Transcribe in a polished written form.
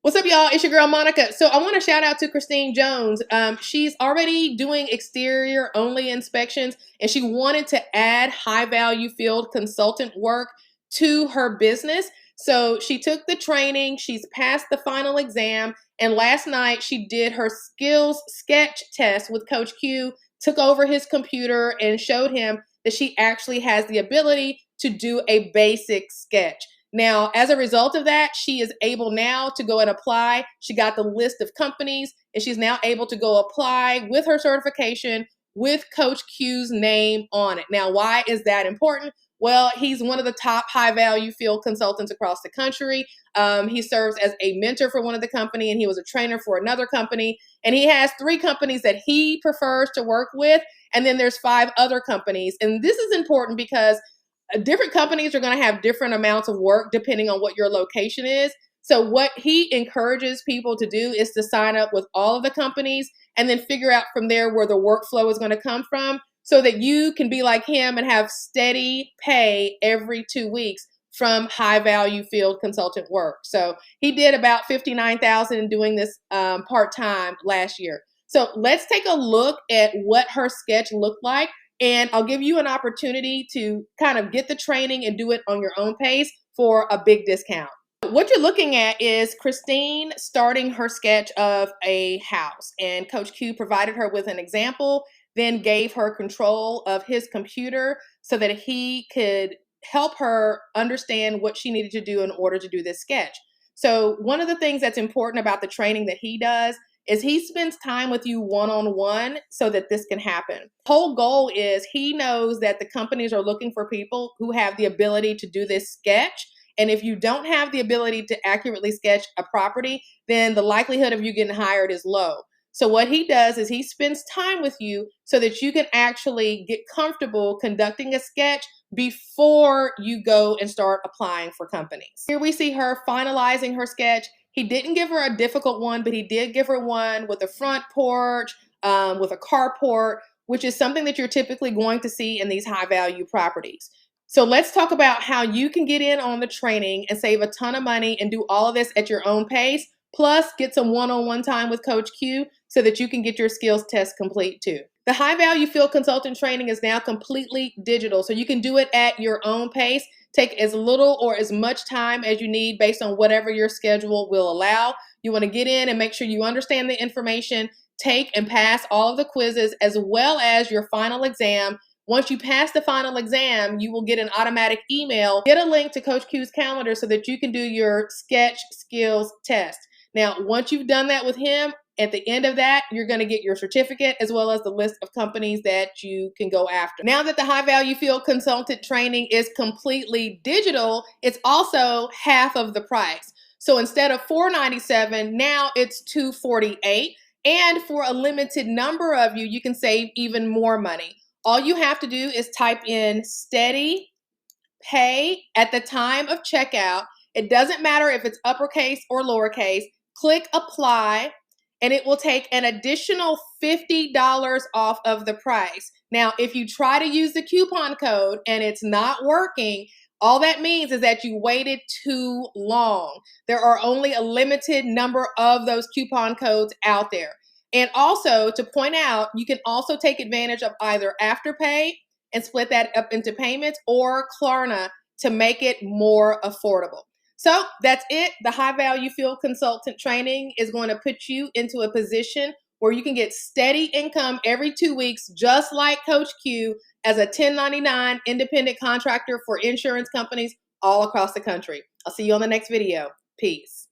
What's up, y'all? It's your girl, Monica. So I want to shout out to Christine Jones. She's already doing exterior only inspections, and she wanted to add high value field consultant work to her business. So she took the training, she's passed the final exam, and last night she did her skills sketch test with Coach Q, took over his computer and showed him that she actually has the ability to do a basic sketch. Now, as a result of that, she is able now to go and apply. She got the list of companies, and she's now able to go apply with her certification with Coach Q's name on it. Now, why is that important? Well, he's one of the top high value field consultants across the country. He serves as a mentor for one of the company, and he was a trainer for another company. And he has 3 companies that he prefers to work with. And then there's 5 other companies. And this is important because different companies are going to have different amounts of work depending on what your location is. So what he encourages people to do is to sign up with all of the companies and then figure out from there where the workflow is going to come from so that you can be like him and have steady pay every 2 weeks from high value field consultant work. So he did about $59,000 doing this part-time last year. So let's take a look at what her sketch looked like. And I'll give you an opportunity to kind of get the training and do it on your own pace for a big discount. What you're looking at is Christine starting her sketch of a house, and Coach Q provided her with an example, then gave her control of his computer so that he could help her understand what she needed to do in order to do this sketch. So one of the things that's important about the training that he does is he spends time with you one-on-one so that this can happen. The whole goal is he knows that the companies are looking for people who have the ability to do this sketch. And if you don't have the ability to accurately sketch a property, then the likelihood of you getting hired is low. So what he does is he spends time with you so that you can actually get comfortable conducting a sketch before you go and start applying for companies. Here we see her finalizing her sketch. He didn't give her a difficult one, but he did give her one with a front porch, with a carport, which is something that you're typically going to see in these high value properties. So let's talk about how you can get in on the training and save a ton of money and do all of this at your own pace, plus get some one-on-one time with Coach Q so that you can get your skills test complete too. The high value field consultant training is now completely digital, so you can do it at your own pace. Take as little or as much time as you need based on whatever your schedule will allow. You want to get in and make sure you understand the information, take and pass all of the quizzes as well as your final exam. Once you pass the final exam, you will get an automatic email. Get a link to Coach Q's calendar so that you can do your sketch skills test. Now, once you've done that with him, at the end of that, you're going to get your certificate as well as the list of companies that you can go after. Now that the high value field consultant training is completely digital, it's also half of the price. So instead of $497, now it's $248. And for a limited number of you, you can save even more money. All you have to do is type in steady pay at the time of checkout. It doesn't matter if it's uppercase or lowercase. Click apply, and it will take an additional $50 off of the price. Now, if you try to use the coupon code and it's not working, all that means is that you waited too long. There are only a limited number of those coupon codes out there. And also, to point out, you can also take advantage of either Afterpay and split that up into payments, or Klarna to make it more affordable. So that's it. The high value field consultant training is going to put you into a position where you can get steady income every 2 weeks, just like Coach Q, as a 1099 independent contractor for insurance companies all across the country. I'll see you on the next video. Peace.